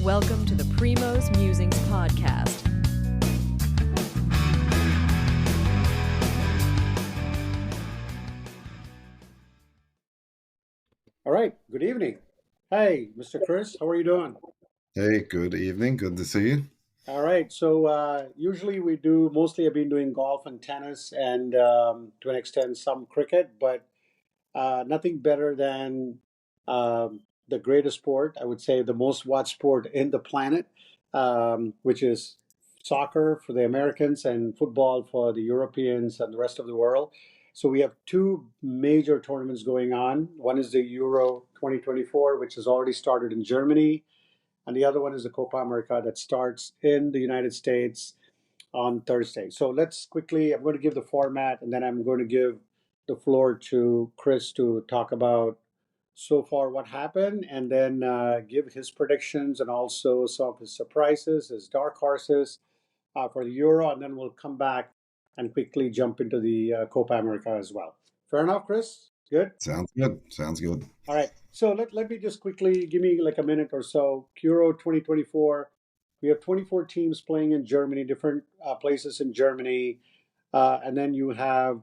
Welcome to the Primo's Musings podcast. All right. Good evening. Hey, Mr. Chris, how are you doing? Hey, good evening. Good to see you. All right. So usually mostly I've been doing golf and tennis and to an extent some cricket, but nothing better than the greatest sport, I would say the most watched sport in the planet, which is soccer for the Americans and football for the Europeans and the rest of the world. So we have two major tournaments going on. One is the Euro 2024, which has already started in Germany, and the other one is the Copa America that starts in the United States on Thursday. So let's quickly, I'm going to give the format and then I'm going to give the floor to Chris to talk about so far what happened and then give his predictions and also some of his surprises, his dark horses for the Euro. And then we'll come back and quickly jump into the Copa America as well. Fair enough, Chris? Good? Sounds good. Sounds good. All right. So let me just quickly give me like a minute or so. Euro 2024. We have 24 teams playing in Germany, different places in Germany. And then you have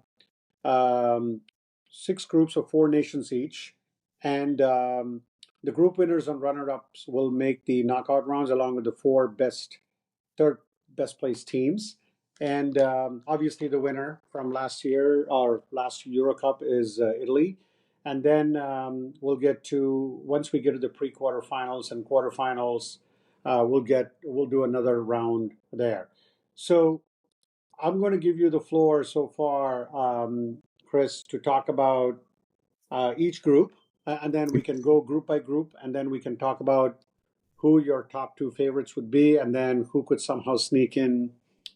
um, six groups of four nations each. And the group winners and runner ups will make the knockout rounds along with the third best placed teams. And obviously, the winner from last year, our last Euro Cup, is Italy. And then once we get to the pre-quarterfinals and quarterfinals, we'll do another round there. So I'm going to give you the floor so far, Chris, to talk about each group, and then we can go group by group, and then we can talk about who your top two favorites would be, and then who could somehow sneak in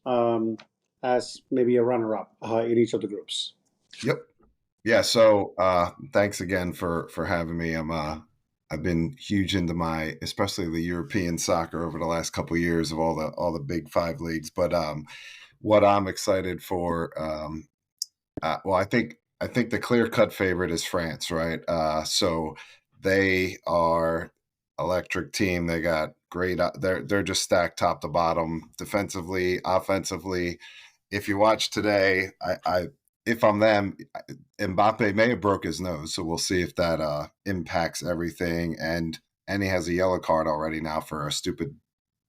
um, as maybe a runner-up in each of the groups. Yep. Yeah. So thanks again for having me. I've been huge into especially the European soccer over the last couple of years of all the big five leagues. But what I'm excited for, well, I think the clear cut favorite is France, right? So they are electric team. They got great. They're just stacked top to bottom, defensively, offensively. If you watch today, if I'm them, Mbappe may have broke his nose, so we'll see if that impacts everything. And he has a yellow card already now for a stupid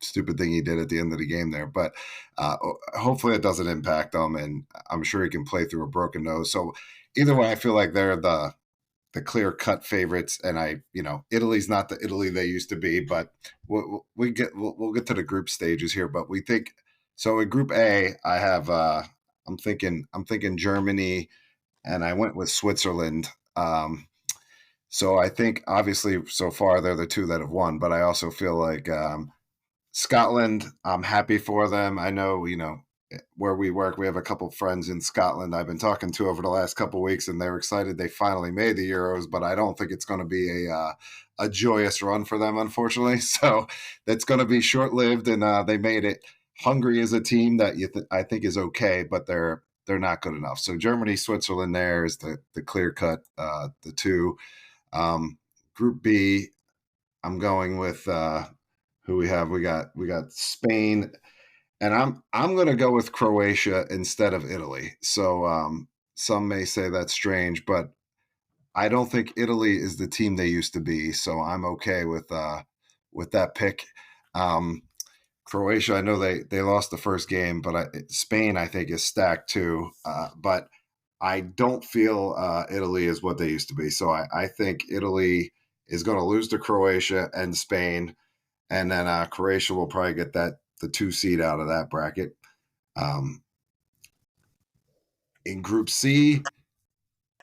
thing he did at the end of the game there. But hopefully it doesn't impact him, and I'm sure he can play through a broken nose. So either way, I feel like they're the clear cut favorites, and Italy's not the Italy they used to be, but we'll get to the group stages here. But we think so. In Group A, I have I'm thinking Germany, and I went with Switzerland. So I think obviously so far they're the two that have won, but I also feel like Scotland, I'm happy for them. I know, where we work, we have a couple friends in Scotland I've been talking to over the last couple of weeks, and they're excited they finally made the Euros, but I don't think it's going to be a joyous run for them, unfortunately. So that's going to be short-lived, and they made it. Hungary is a team that I think is okay, but they're not good enough. So Germany, Switzerland there is the clear-cut, the two. Group B, I'm going with who we have. We got Spain, and I'm going to go with Croatia instead of Italy. So some may say that's strange, but I don't think Italy is the team they used to be. So I'm okay with that pick. Croatia, I know they lost the first game, but Spain I think is stacked too. But I don't feel Italy is what they used to be. So I think Italy is going to lose to Croatia and Spain, and then Croatia will probably get the 2 seed out of that bracket. In Group C,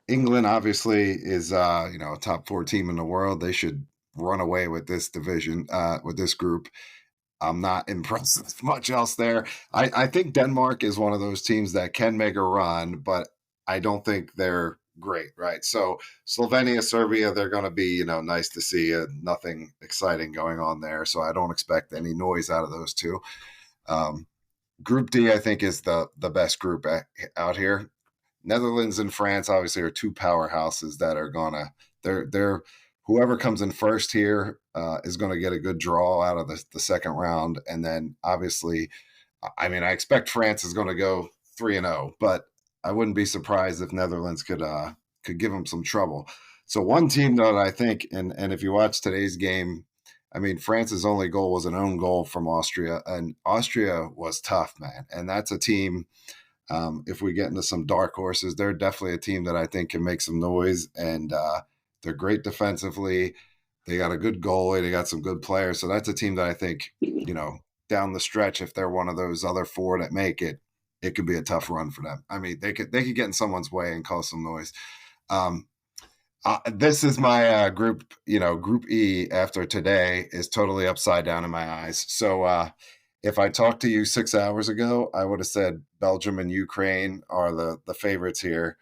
England obviously is a top 4 team in the world. They should run away with this division, with this group. I'm not impressed with much else there. I think Denmark is one of those teams that can make a run, but I don't think they're great, right? So Slovenia, Serbia, they're going to be, nice to see. Nothing exciting going on there, so I don't expect any noise out of those two. Group D, I think, is the best group out here. Netherlands and France obviously are two powerhouses that are gonna they're whoever comes in first here is going to get a good draw out of the second round. And then obviously, I mean, I expect France is going to go 3-0, but I wouldn't be surprised if Netherlands could give them some trouble. So one team that I think, and if you watch today's game, I mean, France's only goal was an own goal from Austria, and Austria was tough, man. And that's a team. If we get into some dark horses, they're definitely a team that I think can make some noise, and they're great defensively. They got a good goalie. They got some good players. So that's a team that I think, down the stretch, if they're one of those other four that make it, it could be a tough run for them. I mean, they could get in someone's way and cause some noise. This is my group. Group E after today is totally upside down in my eyes. So if I talked to you 6 hours ago, I would have said Belgium and Ukraine are the favorites here.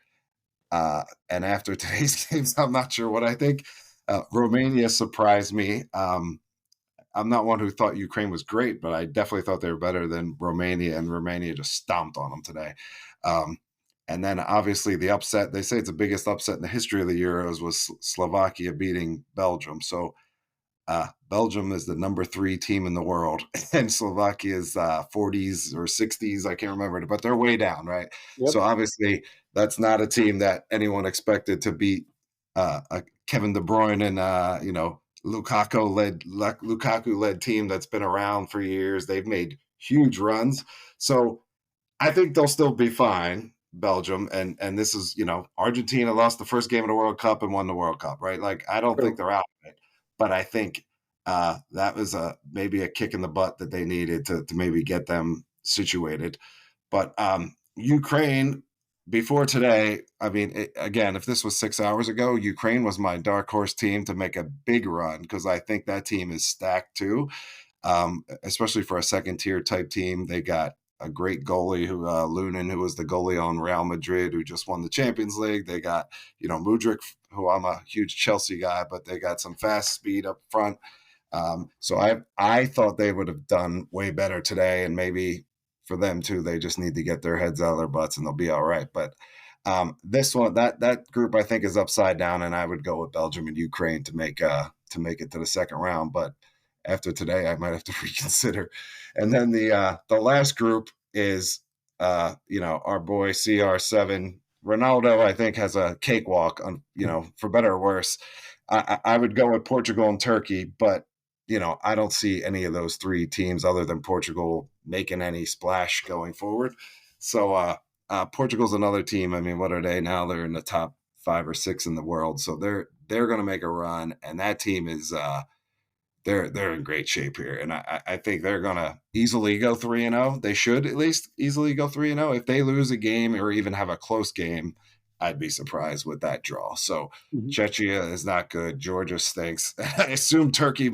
And after today's games, I'm not sure what I think. Romania surprised me. I'm not one who thought Ukraine was great, but I definitely thought they were better than Romania, and Romania just stomped on them today. And then obviously the upset, they say it's the biggest upset in the history of the Euros, was Slovakia beating Belgium. So Belgium is the number 3 team in the world, and Slovakia is 40s or 60s. I can't remember, but they're way down, right? Yep. So obviously that's not a team that anyone expected to beat Kevin De Bruyne and Lukaku-led team that's been around for years. They've made huge runs. So I think they'll still be fine, Belgium. And this is, Argentina lost the first game of the World Cup and won the World Cup, right? Like, I don't think they're out of it. But I think that was maybe a kick in the butt that they needed to maybe get them situated. But Ukraine, before today, I mean, again, if this was 6 hours ago, Ukraine was my dark horse team to make a big run, because I think that team is stacked too, especially for a second-tier type team. They got a great goalie, Lunin, who was the goalie on Real Madrid, who just won the Champions League. They got, Mudryk, who I'm a huge Chelsea guy, but they got some fast speed up front. So I thought they would have done way better today, and maybe for them too, they just need to get their heads out of their butts and they'll be all right. But this one, that group, I think, is upside down, and I would go with Belgium and Ukraine to make it to the second round. But after today, I might have to reconsider. And then the last group is our boy CR7. Ronaldo, I think, has a cakewalk on, for better or worse. I would go with Portugal and Turkey, but I don't see any of those 3 teams other than Portugal making any splash going forward. So Portugal's another team. I mean, what are they now? They're in the top 5 or 6 in the world, so they're going to make a run, and that team is they're in great shape here, and I think they're going to easily go 3-0. They should at least easily go 3-0. If they lose a game or even have a close game, I'd be surprised with that draw. So Czechia is not good. Georgia stinks. I assume Turkey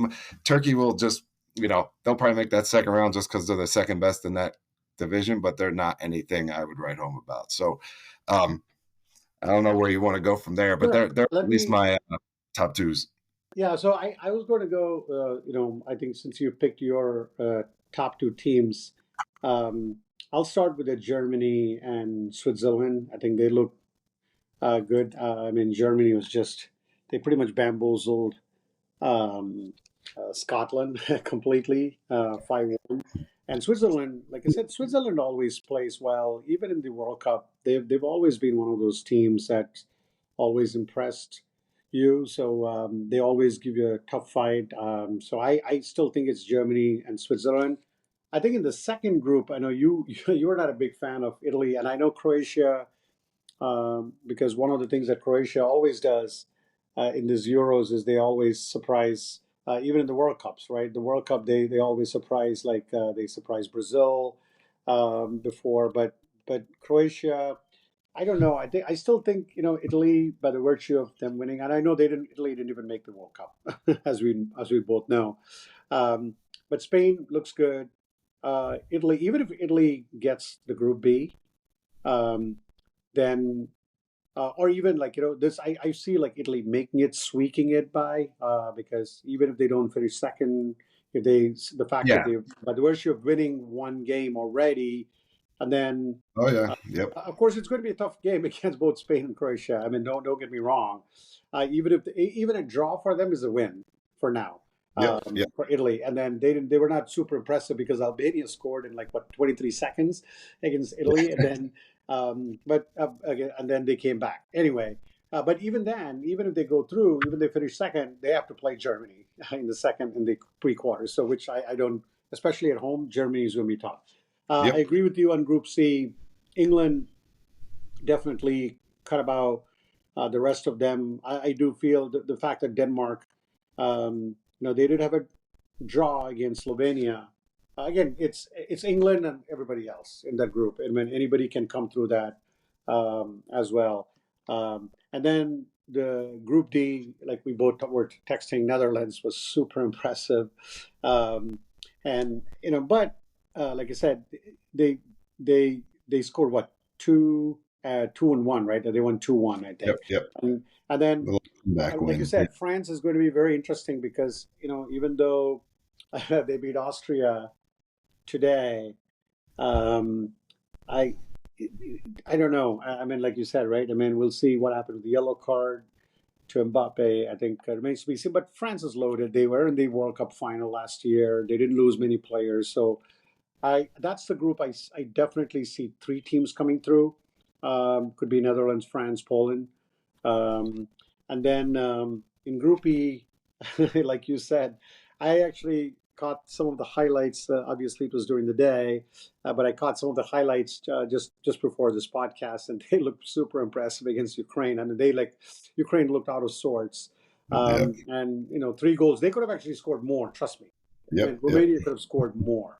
will just, they'll probably make that second round just because they're the second best in that division, but they're not anything I would write home about. So I don't know where you want to go from there, but they're at least my top 2s. Yeah, so I was going to go, I think since you picked your top 2 teams, I'll start with Germany and Switzerland. I think they look good. I mean, Germany was they pretty much bamboozled Scotland completely, 5-1. And Switzerland, like I said, Switzerland always plays well, even in the World Cup. They've always been one of those teams that always impressed you. So they always give you a tough fight. So I still think it's Germany and Switzerland. I think in the second group, I know you're not a big fan of Italy, and I know Croatia, because one of the things that Croatia always does in these Euros is they always surprise, even in the World Cups, right? The World Cup, they always surprise, like they surprised Brazil before, but Croatia, I don't know. I still think Italy, by the virtue of them winning, and I know Italy didn't even make the World Cup, as we both know. But Spain looks good. Italy, even if Italy gets the Group B, then or even like this, I see like Italy making it, squeaking it by, because even if they don't finish second, if they the fact that they, by the virtue of winning one game already, And then, Oh yeah. uh, Yep. of course, it's going to be a tough game against both Spain and Croatia. I mean, don't get me wrong. Even a draw for them is a win for now. Yep. Yep. For Italy, and then they were not super impressive because Albania scored in like what 23 seconds against Italy, and then but again, and then they came back anyway. But even then, even if they go through, even if they finish second, they have to play Germany in the second in the pre-quarters. So which I don't, especially at home, Germany is going to be tough. I Yep. agree with you on Group C. England definitely cut about the rest of them. I do feel the fact that Denmark, they did have a draw against Slovenia. Again, it's England and everybody else in that group, and when anybody can come through that as well. And then the Group D, like we both were texting, Netherlands was super impressive, um, and but like I said, they they scored what 2-1, right? They won 2-1, I Yep. think. Yep. And then Little comeback like you win. said, France is going to be very interesting because even though they beat Austria today, um, I I don't know. I mean, like you said, right? I mean, we'll see what happened with the yellow card to Mbappe. I think remains to be seen. But France is loaded. They were in the World Cup final last year. They didn't lose many players, so I that's the group I definitely see three teams coming through. Could be Netherlands, France, Poland. Um, and then in Group E, like you said, I actually caught some of the highlights. Obviously, it was during the day, but I caught some of the highlights just before this podcast, and they looked super impressive against Ukraine. I mean, Ukraine looked out of sorts, Yep. and 3 goals. They could have actually scored more. Trust me. I Yep. mean, Yep. Romania could have scored more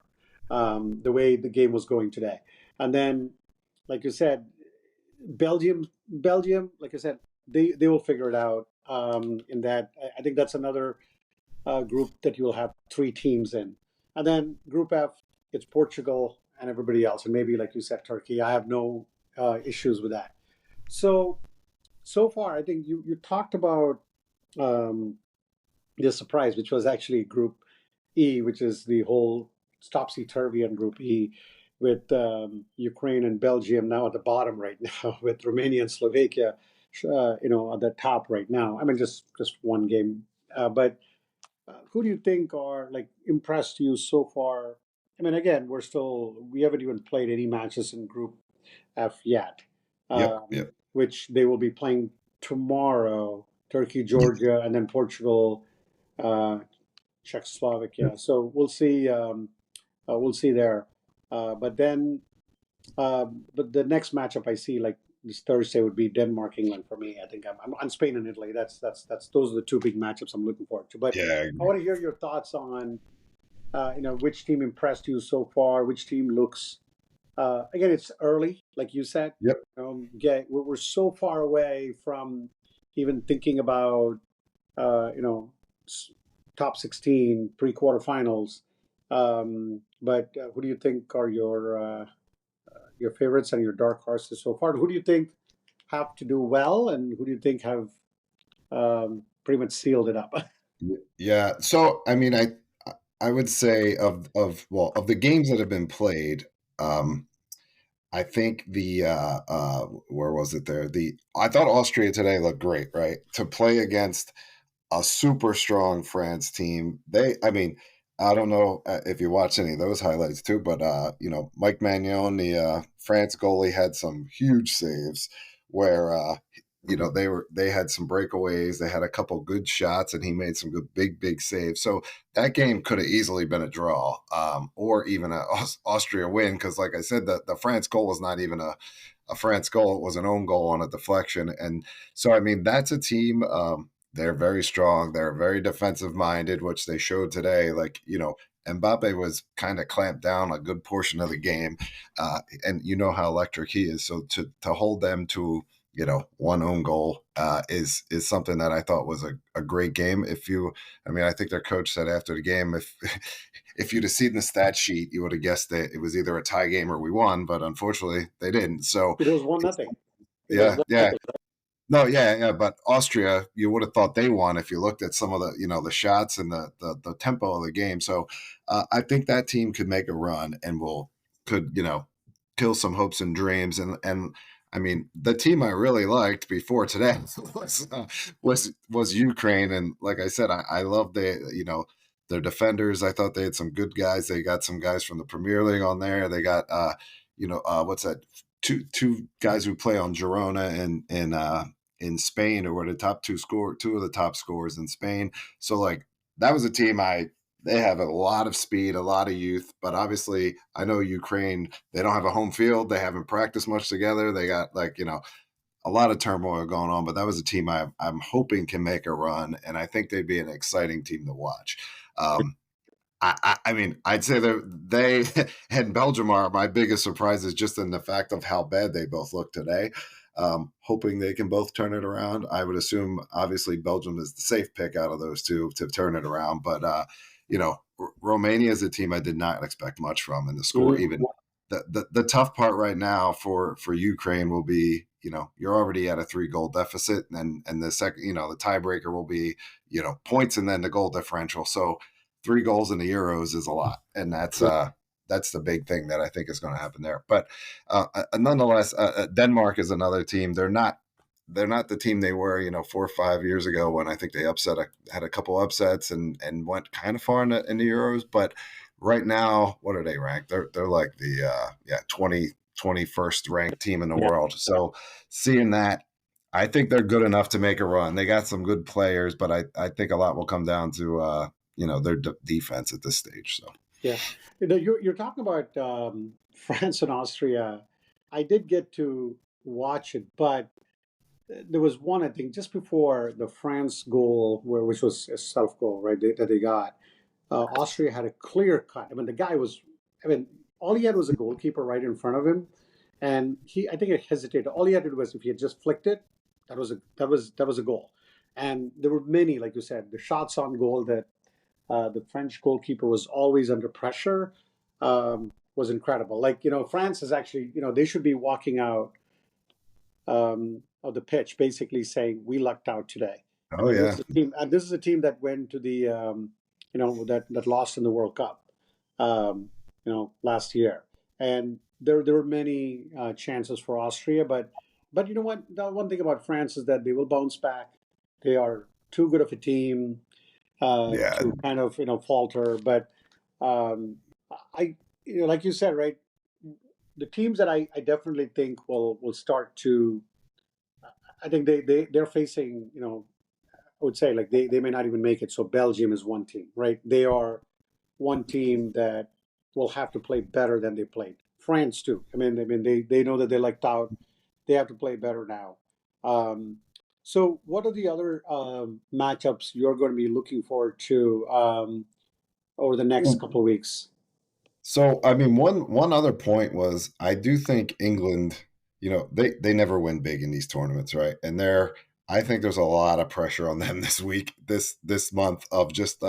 the way the game was going today. And then, like you said, Belgium, like I said, they will figure it out. In that, I think that's another group that you'll have three teams in, and then Group F, it's Portugal and everybody else, and maybe like you said, Turkey. I have no issues with that. So so far, I think you talked about um, the surprise, which was actually Group E, which is the whole topsy turvy in Group E, with Ukraine and Belgium now at the bottom right now, with Romania and Slovakia, at the top right now. I mean, just one game, but who do you think are like impressed you so far? I mean, again, we haven't even played any matches in Group F yet, Yep. Yep. which they will be playing tomorrow. Turkey, Georgia, and then Portugal, uh, Czechoslovakia. So we'll see. We'll see there. But then, but the next matchup I see like this Thursday would be Denmark, England for me. I think I'm on Spain and Italy. That's those are the two big matchups I'm looking forward to. But Yeah. I want to hear your thoughts on which team impressed you so far, which team looks. Again, it's early, like you said. Yep. We're so far away from even thinking about uh, you know, top 16 pre-quarterfinals. But who do you think are your favorites and your dark horses so far? Who do you think have to do well, and who do you think have pretty much sealed it up? Yeah. So I mean, I would say of the games that have been played, um, I think where was it there? The I thought Austria today looked great, right? To play against a super strong France team. I mean, I don't know if you watch any of those highlights too, but Mike Magnon, the France goalie, had some huge saves where they had some breakaways, they had a couple good shots, and he made some good big saves. So that game could have easily been a draw, or even a Austria win, because like I said, the France goal was not even a France goal; it was an own goal on a deflection, and so I mean that's a team. They're very strong. They're very defensive minded, which they showed today. Like, Mbappe was kind of clamped down a good portion of the game. And you know how electric he is. So to hold them to, one own goal is something that I thought was a great game. I think their coach said after the game, if if you'd have seen the stat sheet, you would have guessed that it was either a tie game or we won, but unfortunately they didn't. So It was 1-0. It was yeah, one yeah. nothing. No, yeah, but Austria, you would have thought they won if you looked at some of the, the shots and the tempo of the game. So I think that team could make a run and could kill some hopes and dreams. And I mean, the team I really liked before today was Ukraine, and like I said, I love their defenders. I thought they had some good guys. They got some guys from the Premier League on there. They got what's that? Two guys who play on Girona in Spain, who were the two of the top scorers in Spain. So like that was a team they have a lot of speed, a lot of youth, but obviously I know Ukraine, they don't have a home field. They haven't practiced much together. They got a lot of turmoil going on, but that was a team I'm hoping can make a run, and I think they'd be an exciting team to watch. I mean, I'd say they and Belgium are my biggest surprises just in the fact of how bad they both look today. Hoping they can both turn it around. I would assume, obviously, Belgium is the safe pick out of those two to turn it around. But, Romania is a team I did not expect much from in the score. Even the tough part right now for Ukraine will be, you're already at a 3-goal deficit. And the second, the tiebreaker will be, points and then the goal differential. So 3 goals in the Euros is a lot. And that's the big thing that I think is going to happen there. But nonetheless, Denmark is another team. They're not the team they were, 4 or 5 years ago when I think they had a couple upsets and went kind of far in the Euros. But right now, what are they ranked? They're like the 21st ranked team in the world. So seeing that, I think they're good enough to make a run. They got some good players, but I think a lot will come down to their defense at this stage. So. Yeah, you're talking about France and Austria. I did get to watch it, but there was one, I think, just before the France goal, which was a self goal, right? That they got. Austria had a clear cut. I mean, the guy was. I mean, all he had was a goalkeeper right in front of him, and I think he hesitated. All he had to do was, if he had just flicked it, that was a goal. And there were many, like you said, the shots on goal that the French goalkeeper was always under pressure, was incredible. Like, France is actually, they should be walking out of the pitch, basically saying, we lucked out today. Oh, yeah. This is a team that went to the, that lost in the World Cup, last year. And there were many chances for Austria, but you know what? The one thing about France is that they will bounce back. They are too good of a team to kind of falter. But like you said, right, the teams that I definitely think will start to, I think they're facing, I would say, like they may not even make it. So Belgium is one team, right? They are one team that will have to play better than they played. France too. I mean they know that they lucked out. They have to play better now. So what are the other matchups you're going to be looking forward to over the next couple of weeks? So, I mean, one other point was I do think England, they never win big in these tournaments, right? And I think there's a lot of pressure on them this week, this month of just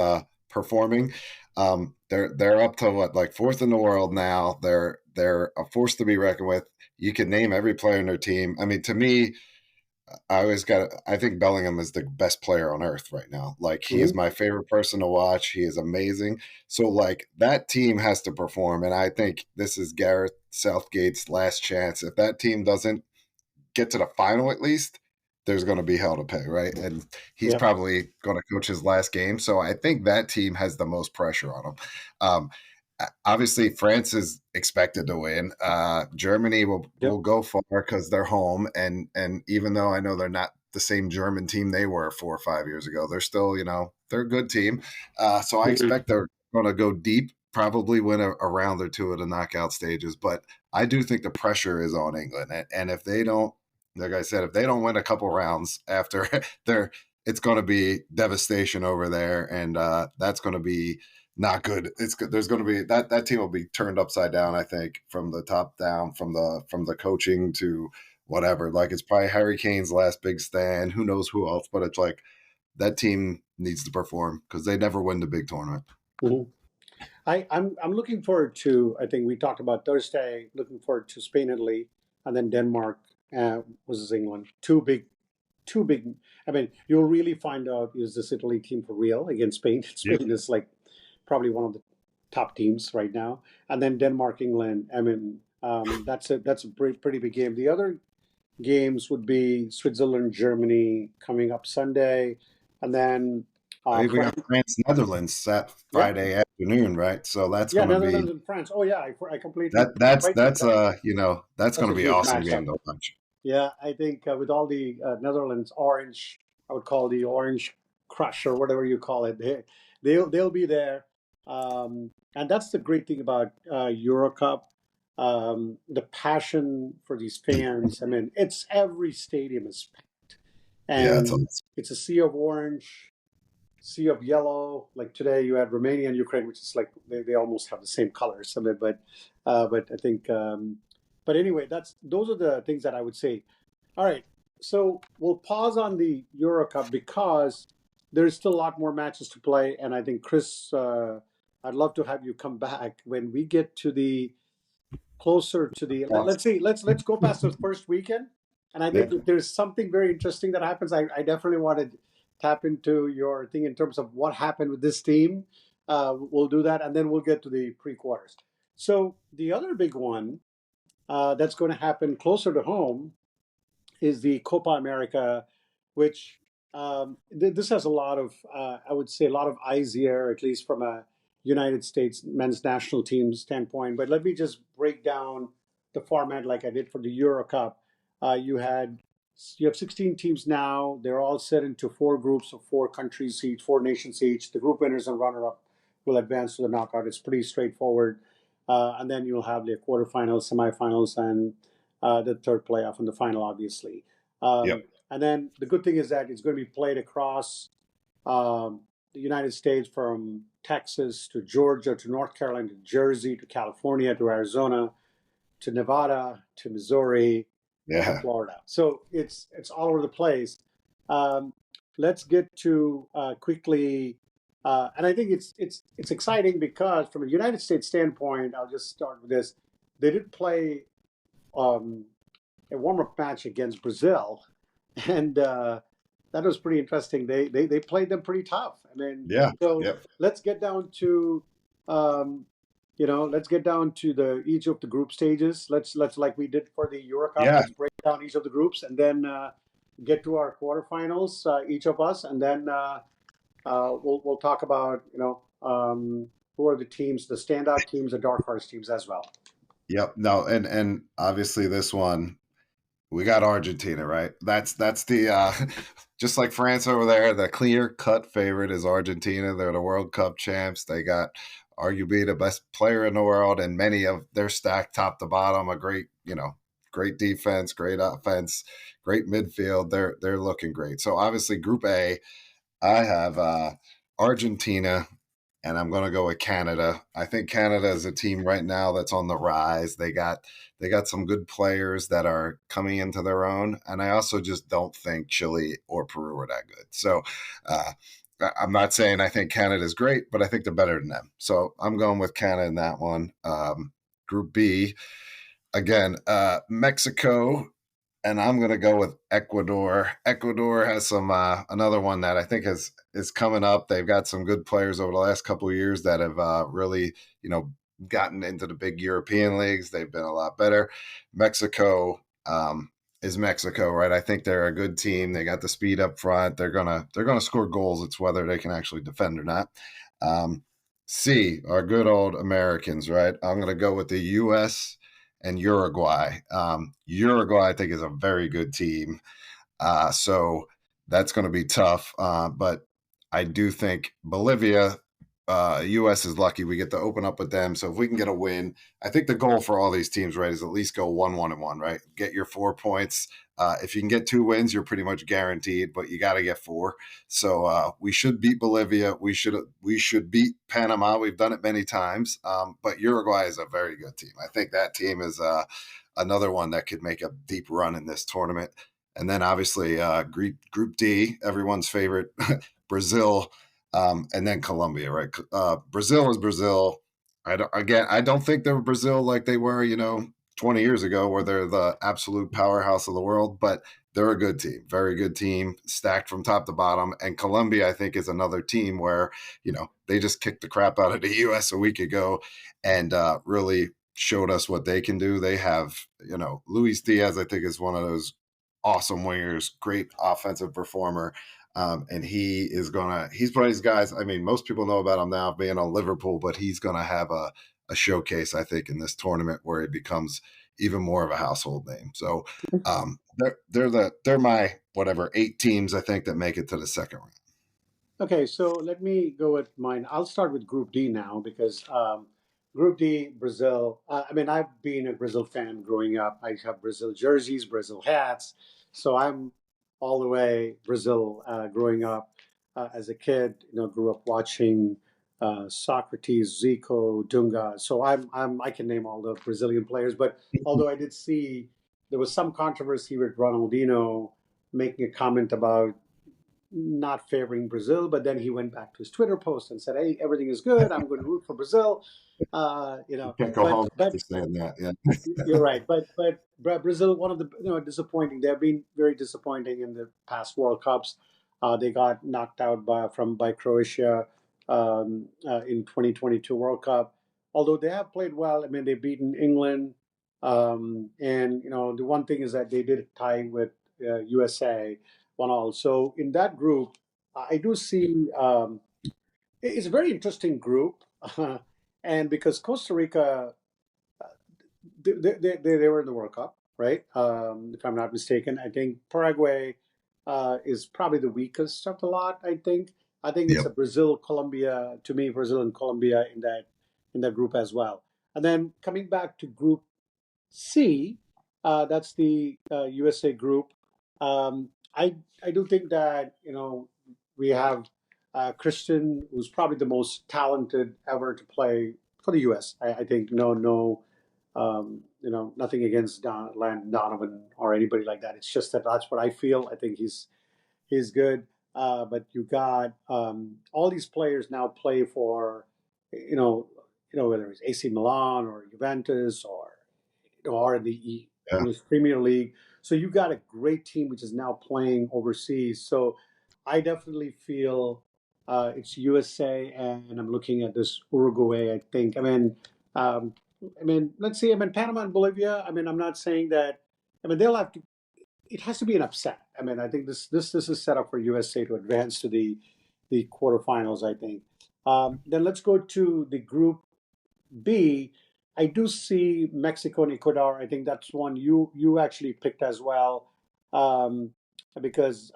performing. They're up to what, like 4th in the world now. They're a force to be reckoned with. You can name every player in their team. I mean, to me, I think Bellingham is the best player on earth right now. Like, he is my favorite person to watch. He is amazing. So, like, that team has to perform. And I think this is Gareth Southgate's last chance. If that team doesn't get to the final, at least, there's going to be hell to pay, right? And he's probably going to coach his last game. So I think that team has the most pressure on him. Obviously, France is expected to win. Germany will go far because they're home, and even though I know they're not the same German team they were 4 or 5 years ago, they're still, they're a good team. So I expect they're going to go deep, probably win a round or two of the knockout stages. But I do think the pressure is on England, and if they don't, like I said, if they don't win a couple rounds after, it's going to be devastation over there, and that's going to be not good. There's going to be that team will be turned upside down, I think, from the top down, from the coaching to whatever. Like, it's probably Harry Kane's last big stand. Who knows who else? But it's like that team needs to perform because they never win the big tournament. Mm-hmm. I'm looking forward to. I think we talked about Thursday. Looking forward to Spain, Italy, and then Denmark versus England. Two big. I mean, you'll really find out, is this Italy team for real against Spain? Spain is like probably one of the top teams right now. And then Denmark, England. I mean, That's a pretty big game. The other games would be Switzerland, Germany coming up Sunday, and then We got France. France, Netherlands that Yeah, Friday afternoon, right? So that's yeah, going to be Netherlands and France. Oh yeah, I completely that. That's right. that's that's That's going a to be huge awesome matchup. game to watch. Yeah, I think with all the Netherlands orange, I would call the orange crush or whatever you call it. They'll be there, and that's the great thing about Euro Cup. The passion for these fans. I mean, it's every stadium is packed, Yeah, it's and awesome. it's a sea of orange, sea of yellow. Like today, you had Romania and Ukraine, which is like they almost have the same colors. I mean, but I think. But anyway, those are the things that I would say. All right. So we'll pause on the Euro Cup because there's still a lot more matches to play. And I think, Chris, I'd love to have you come back when we get to the closer to the Awesome. let's see, let's go past the first weekend. And I Yeah, think if there's something very interesting that happens, I definitely want to tap into your thing in terms of what happened with this team. We'll do that, and then we'll get to the pre-quarters. So the other big one that's going to happen closer to home is the Copa America, which this has a lot of, I would say, a lot of eyes here, at least from a United States men's national team standpoint. But let me just break down the format like I did for the Euro Cup. You had you have 16 teams now. They're all set into four groups of four countries each, four nations each. The group winners and runner-up will advance to the knockout. It's pretty straightforward. And then you'll have the quarterfinals, semifinals, and the third playoff and the final, obviously. yep, And then the good thing is that it's going to be played across the United States from Texas to Georgia to North Carolina to Jersey to California to Arizona to Nevada to Missouri to yeah, Florida. So it's all over the place. Um, let's get to quickly, and I think it's exciting because from a United States standpoint, I'll just start with this. They did play um, a warm-up match against Brazil, and that was pretty interesting. They played them pretty tough. I mean, yeah, so yep, let's get down to um, let's get down to the each of the group stages. Let's like we did for the Euro Cup. yeah, Let's break down each of the groups and then get to our quarterfinals, each of us, and then we'll talk about who are the teams, the standout teams, the dark horse teams as well. yep. No, and obviously this one we got Argentina, right? That's the just like France over there, the clear cut favorite is Argentina. They're the World Cup champs. They got arguably the best player in the world, and many of they're stacked top to bottom. A great, great defense, great offense, great midfield. They're looking great. So obviously, Group A, I have Argentina, and I'm going to go with Canada. I think Canada is a team right now that's on the rise. They got some good players that are coming into their own, and I also just don't think Chile or Peru are that good. So uh, I'm not saying I think Canada's great, but I think they're better than them. So I'm going with Canada in that one. Group B, again, Mexico, and I'm going to go with Ecuador. Ecuador has some another one that I think is coming up. They've got some good players over the last couple of years that have really, gotten into the big European leagues. They've been a lot better. Mexico is Mexico, right? I think they're a good team. They got the speed up front. They're gonna score goals. It's whether they can actually defend or not. Um, C, our good old Americans, right? I'm going to go with the U.S. and Uruguay. Uruguay, I think, is a very good team. So that's going to be tough. But I do think Bolivia, U.S. is lucky we get to open up with them. So if we can get a win, I think the goal for all these teams, right, is at least go 1-1-1, right? Get your 4 points. If you can get 2 wins, you're pretty much guaranteed, but you got to get 4. So we should beat Bolivia. We should beat Panama. We've done it many times. But Uruguay is a very good team. I think that team is another one that could make a deep run in this tournament. And then obviously Group D, everyone's favorite, Brazil, and then Colombia, right? Brazil is Brazil. I don't think they're Brazil like they were, 20 years ago, where they're the absolute powerhouse of the world, but they're a good team, very good team, stacked from top to bottom. And Colombia, I think, is another team where, they just kicked the crap out of the U.S. a week ago and really showed us what they can do. They have, Luis Diaz, I think, is one of those awesome wingers, great offensive performer. And he's one of these guys. I mean, most people know about him now being on Liverpool, but he's going to have a showcase, I think, in this tournament where he becomes even more of a household name. So they're my whatever 8 teams, I think, that make it to the second round. Okay, so let me go with mine. I'll start with Group D now because Group D, Brazil. I mean, I've been a Brazil fan growing up. I have Brazil jerseys, Brazil hats. So I'm all the way Brazil growing up as a kid. Grew up watching Socrates, Zico, Dunga. So I can name all the Brazilian players. But although I did see there was some controversy with Ronaldinho making a comment about not favoring Brazil, but then he went back to his Twitter post and said, "Hey, everything is good. I'm going to root for Brazil." Can't go home after saying that. Yeah, you're right. But Brazil, one of the disappointing. They've been very disappointing in the past World Cups. They got knocked out by Croatia in 2022 World Cup. Although they have played well. I mean, they've beaten England, and the one thing is that they did tie with USA 1-1. So in that group, I do see it's a very interesting group, and because Costa Rica they were in the World Cup, right? If I'm not mistaken, I think Paraguay is probably the weakest of the lot. I think it's yep. a Brazil, Colombia. To me, Brazil and Colombia in that group as well. And then coming back to Group C, that's the USA group. I do think that we have Christian, who's probably the most talented ever to play for the US. I think nothing against Landon Donovan or anybody like that. It's just that that's what I feel. I think he's good. But you got all these players now play for whether it's AC Milan or Juventus or in the English Premier League. So you got a great team which is now playing overseas. So I definitely feel it's USA, and I'm looking at this Uruguay. I think. Let's see. Panama and Bolivia. I'm not saying that. They'll have to. It has to be an upset. I think this is set up for USA to advance to the quarterfinals. I think. Then let's go to the Group B. I do see Mexico and Ecuador. I think that's one you actually picked as well, because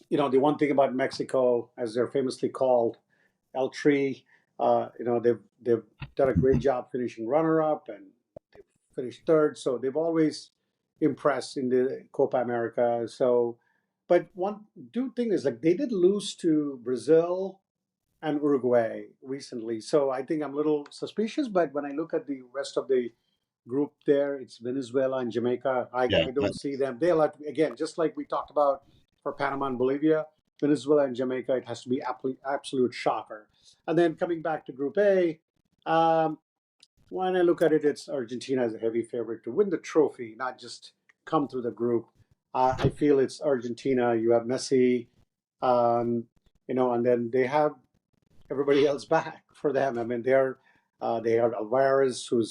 the one thing about Mexico, as they're famously called, El Tri. They've done a great job finishing runner up, and they've finished third. So they've always impressed in the Copa America. So, but one do thing is like they did lose to Brazil and Uruguay recently. So I think I'm a little suspicious. But when I look at the rest of the group there, it's Venezuela and Jamaica. I don't see them. They'll have to, again, just like we talked about for Panama and Bolivia, Venezuela and Jamaica, it has to be absolute shocker. And then coming back to Group A, when I look at it, it's Argentina as a heavy favorite to win the trophy, not just come through the group. I feel it's Argentina. You have Messi, and then they have everybody else back for them. They have Alvarez, who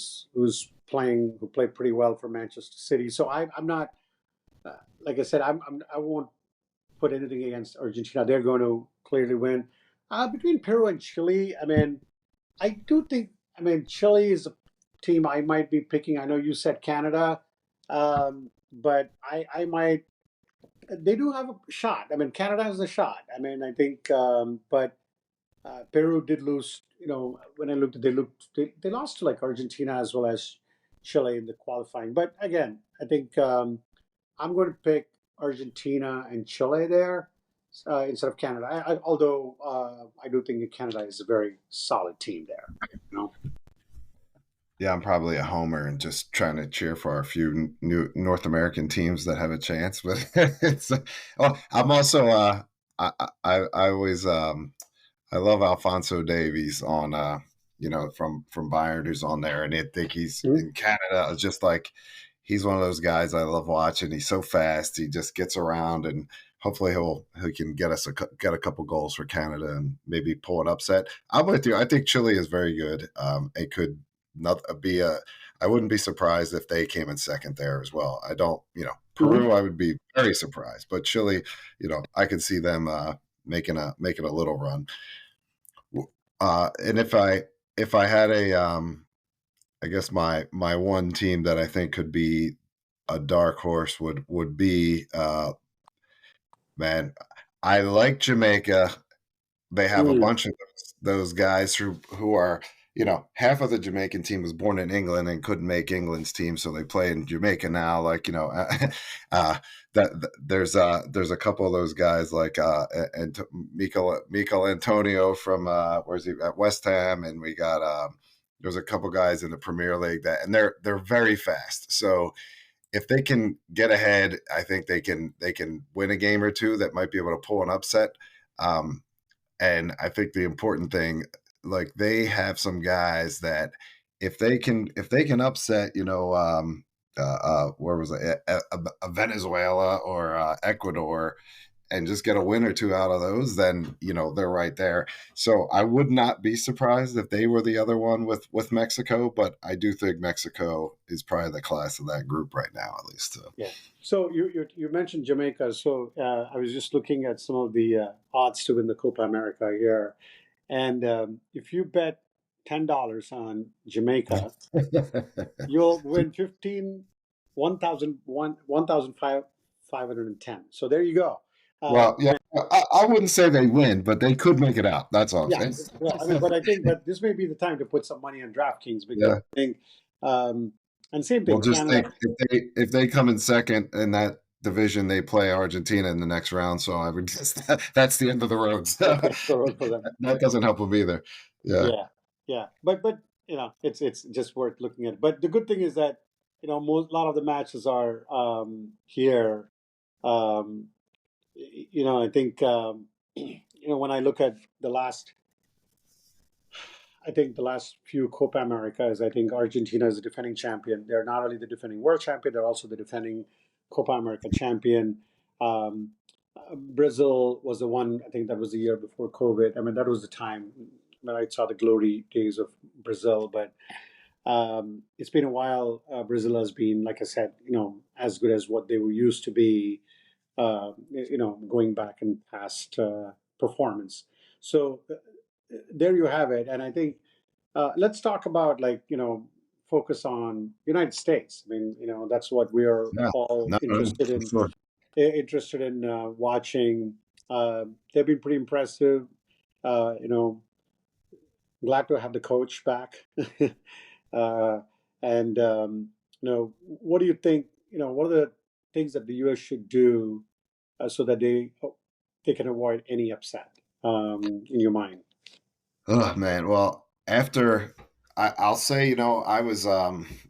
played pretty well for Manchester City. So I'm not, like I said, I won't put anything against Argentina. They're going to clearly win. Between Peru and Chile, I do think, Chile is a team I might be picking. I know you said Canada, but I might. They do have a shot. Canada has a shot. I think, but Peru did lose. When I looked, they lost to like Argentina as well as Chile in the qualifying. But again, I think I'm going to pick Argentina and Chile there instead of Canada. Although I do think that Canada is a very solid team there. Yeah, I'm probably a homer and just trying to cheer for a few new North American teams that have a chance. But I'm also I always I love Alfonso Davies on from Bayern, who's on there, and I think he's in Canada. Just like he's one of those guys I love watching. He's so fast. He just gets around, and hopefully he can get a couple goals for Canada and maybe pull an upset. I'm with you. I think Chile is very good. It could not be a. I wouldn't be surprised if they came in second there as well. I don't, Mhm. Peru. I would be very surprised, but Chile, I could see them making a little run. And if I had I guess my one team that I think could be a dark horse would be man. I like Jamaica. They have a Mm. bunch of those guys who are, half of the Jamaican team was born in England and couldn't make England's team, so they play in Jamaica now. Like, uh, there's a couple of those guys like and Mikel Antonio from where's he at West Ham, and we got there's a couple guys in the Premier League and they're very fast. So if they can get ahead, I think they can win a game or two that might be able to pull an upset. Um, and I think the important thing, like they have some guys that if they can upset, where was it, a Venezuela or Ecuador, and just get a win or two out of those, then they're right there. So I would not be surprised if they were the other one with Mexico, but I do think Mexico is probably the class of that group right now, at least. Yeah. So you mentioned Jamaica. So I was just looking at some of the odds to win the Copa America here, and if you bet $10 on Jamaica, you'll win 1,510. So there you go. Well, yeah, And I wouldn't say they win, but they could make it out. That's all I'm yeah, saying. well, I mean, but I think that this may be the time to put some money on DraftKings because Yeah. I think, and same Well, thing, just think Canada. if they come in second in that division, they play Argentina in the next round. So I would just that's the end of the road. That's So the road for them. that doesn't help them either. Yeah. Yeah, yeah, but it's just worth looking at. But the good thing is that a lot of the matches are here. Um, I think when I look at I think the last few Copa Americas, I think Argentina is the defending champion. They're not only the defending world champion, they're also the defending Copa America champion. Um, Brazil was the one, I think that was the year before COVID. I mean, that was the time when I saw the glory days of Brazil. But it's been a while. Brazil has been, like I said, as good as what they were used to be, going back in past performance. So there you have it. And I think let's talk about focus on United States. I mean, that's what we are Yeah. all No, no, interested for in sure. watching. They've been pretty impressive. You know, glad to have the coach back. uh, and what do you think? What are the things that the U.S. should do so that they can avoid any upset in your mind? Oh man. Well, after I'll say, I was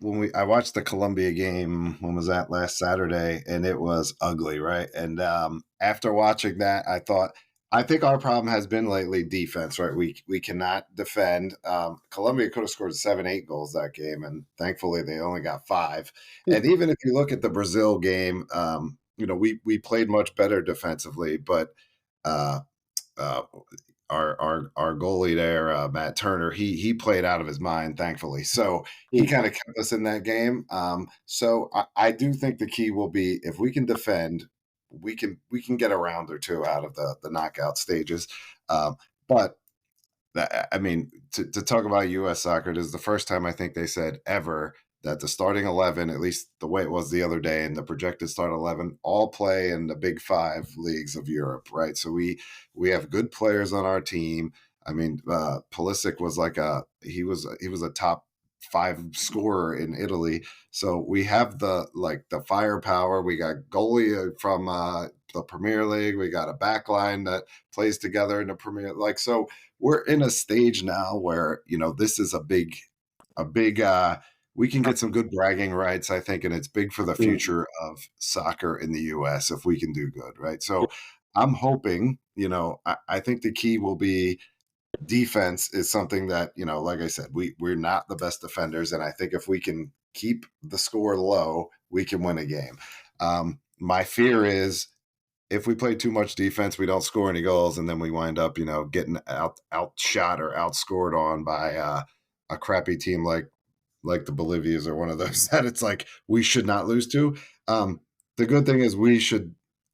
when I watched the Columbia game, when was that, last Saturday, and it was ugly, right? And after watching that, I think our problem has been lately defense, right? We cannot defend. Columbia could have scored 7, 8 goals that game, and thankfully they only got 5. And even if you look at the Brazil game, we played much better defensively, but uh, uh, our goalie there, Matt Turner, he played out of his mind, thankfully. So he kind of kept us in that game. So I do think the key will be if we can defend, we can get a round or two out of the knockout stages. But I mean, to talk about U.S. soccer, it is the first time I think they said ever that the starting 11, at least the way it was the other day, and the projected start 11, all play in the big 5 leagues of Europe, right? So we have good players on our team. I mean, Pulisic was he was a top 5 scorer in Italy. So we have the firepower. We got goalie from the Premier League. We got a backline that plays together in the Premier. So we're in a stage now where this is a big we can get some good bragging rights, I think, and it's big for the future of soccer in the US if we can do good, right? So I'm hoping, I think the key will be defense is something that, like I said, we're not the best defenders, and I think if we can keep the score low, we can win a game. My fear is if we play too much defense, we don't score any goals, and then we wind up, getting outshot or outscored on by a crappy team like like the Bolivias are one of those that it's like we should not lose to. The good thing is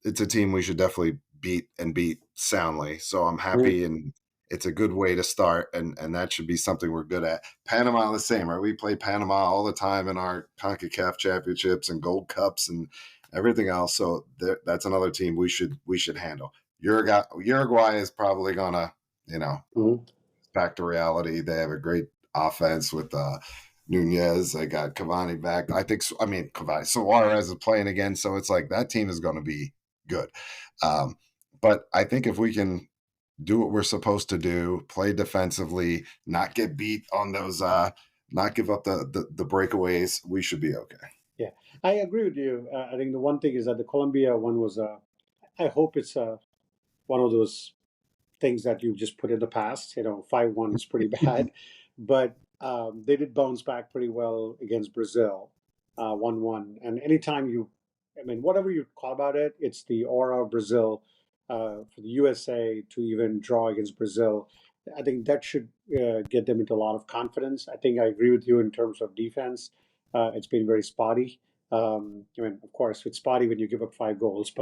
it's a team we should definitely beat and beat soundly. So I'm Mhm. happy, and it's a good way to start, and that should be something we're good at. Panama the same, right? We play Panama all the time in our CONCACAF championships and Gold Cups and everything else. So that's another team we should handle. Uruguay is probably gonna, Mhm. back to reality. They have a great offense with Nunez. They got Cavani back. Cavani. Suarez is playing again, so it's like that team is going to be good. Um, but I think if we can do what we're supposed to do, play defensively, not get beat on those, not give up the breakaways, we should be okay. Yeah, I agree with you. I think the one thing is that the Colombia one was, I hope it's one of those things that you just put in the past. 5-1 is pretty bad, but they did bounce back pretty well against Brazil, 1-1. And anytime whatever you call about it, it's the aura of Brazil for the USA to even draw against Brazil. I think that should get them into a lot of confidence. I think I agree with you in terms of defense. It's been very spotty. Of course, it's spotty when you give up 5 goals,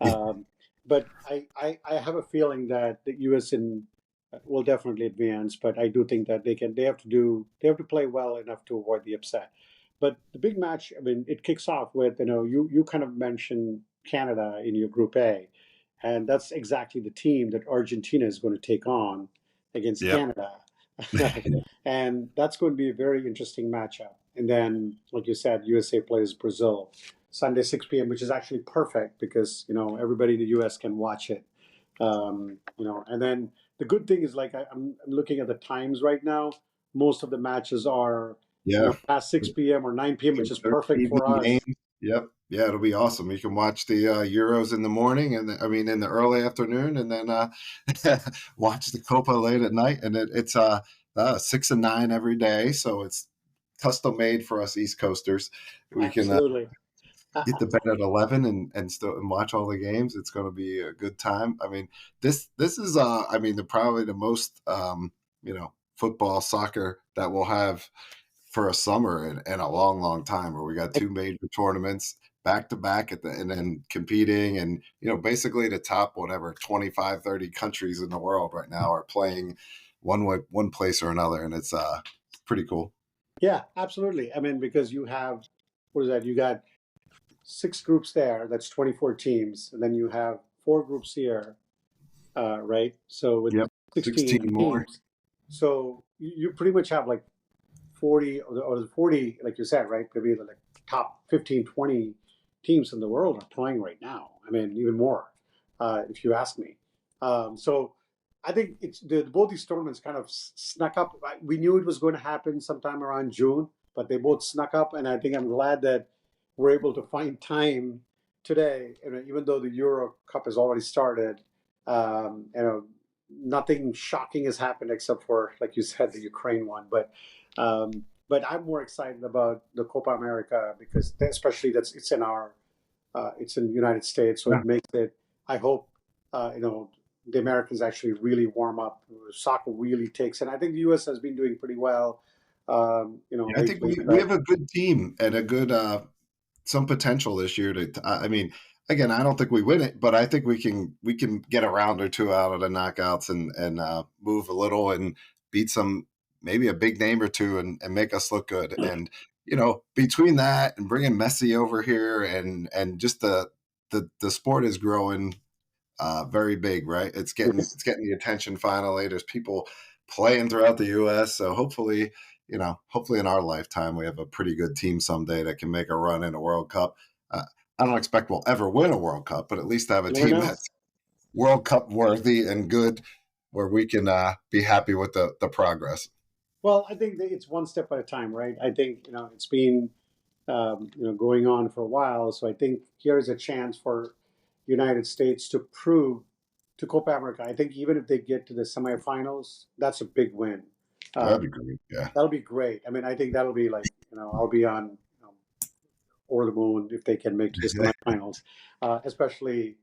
um, but I have a feeling that the U.S. will definitely advance. But I do think that they have to play well enough to avoid the upset. But the big match, it kicks off with you kind of mentioned Canada in your Group A, and that's exactly the team that Argentina is going to take on against Yep. Canada, and that's going to be a very interesting matchup. And then, like you said, USA plays Brazil Sunday 6 p.m., which is actually perfect because everybody in the U.S. can watch it. And then the good thing is like I'm looking at the times right now. Most of the matches are Yeah. past 6 p.m. or 9 p.m., which is perfect for Evening us. games. Yep. Yeah, it'll be awesome. You can watch the Euros in the morning, and in the early afternoon, and then watch the Copa late at night. And it's 6 and 9 every day, so it's custom made for us East Coasters. We can Absolutely. get to bed at 11 and watch all the games. It's going to be a good time. This is probably the most football, soccer that we'll have for a summer in a long, long time, where we got two major tournaments back to back and then competing, and basically the top 25, 30 countries in the world right now are playing one place or another, and it's pretty cool. Yeah, absolutely. Because you have, what is that? You got 6 groups there. That's 24 teams, and then you have 4 groups here, right? So with Yep. 16 16 more. teams, so you pretty much have like 40 or 40, like you said, right? Maybe the like top 15, 20 teams in the world are playing right now. Even more, if you ask me. So I think both these tournaments kind of snuck up. We knew it was going to happen sometime around June, but they both snuck up, and I think I'm glad that we're able to find time today. Even though the Euro Cup has already started, nothing shocking has happened except for, like you said, the Ukraine one. But I'm more excited about the Copa America because, especially it's in the United States, so Yeah. it makes it. I hope the Americans actually really warm up. Soccer really takes, and I think the U.S. has been doing pretty well. Yeah, I think Lately, we but have a good team and a good some potential this year again, I don't think we win it, but I think we can get a round or two out of the knockouts and move a little and beat maybe a big name or two and make us look good. And between that and bringing Messi over here and just the sport is growing very big, right? It's getting the attention finally. There's people playing throughout the U.S. So hopefully in our lifetime we have a pretty good team someday that can make a run in a World Cup. I don't expect we'll ever win a World Cup, but at least have a you never team know. that's World Cup worthy and good, where we can be happy with the progress. Well, I think that it's one step at a time, right? I think it's been going on for a while, so I think here's a chance for United States to prove to Copa America. I think even if they get to the semifinals, that's a big win. That'd Um, be great. Yeah. that'll be great. I think that'll be like I'll be on over the moon if they can make to the semifinals, especially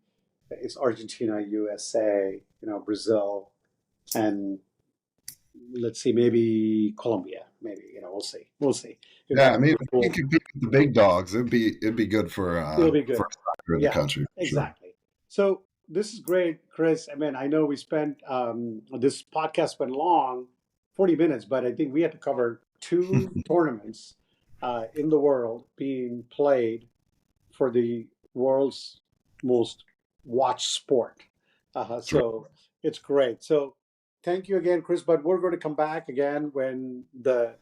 it's Argentina, USA, Brazil, and let's see, maybe Colombia. Maybe we'll see. We'll see. We've Yeah, got I mean, if we Liverpool. can compete with the big dogs, it'd be good It'll be good. for soccer in the Yeah, country, for sure. exactly. So this is great, Chris. I mean, I know we spent this podcast went long, 40 minutes, but I think we had to cover two tournaments in the world being played for the world's most watched sport. That's right. So it's great. So thank you again, Chris. But we're going to come back again when the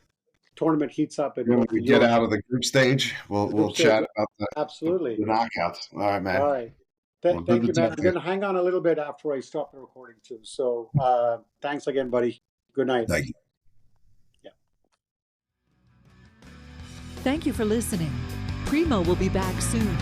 tournament heats up in When we get Europe, out of the group stage, the we'll group stage. chat about Absolutely. the knockouts. All right, All man. right. Well, good Thank to you, man. talk I'm to you. going to hang on a little bit after I stop the recording, too. So thanks again, buddy. Good night. Thank you. Yeah. Thank you for listening. Primo will be back soon.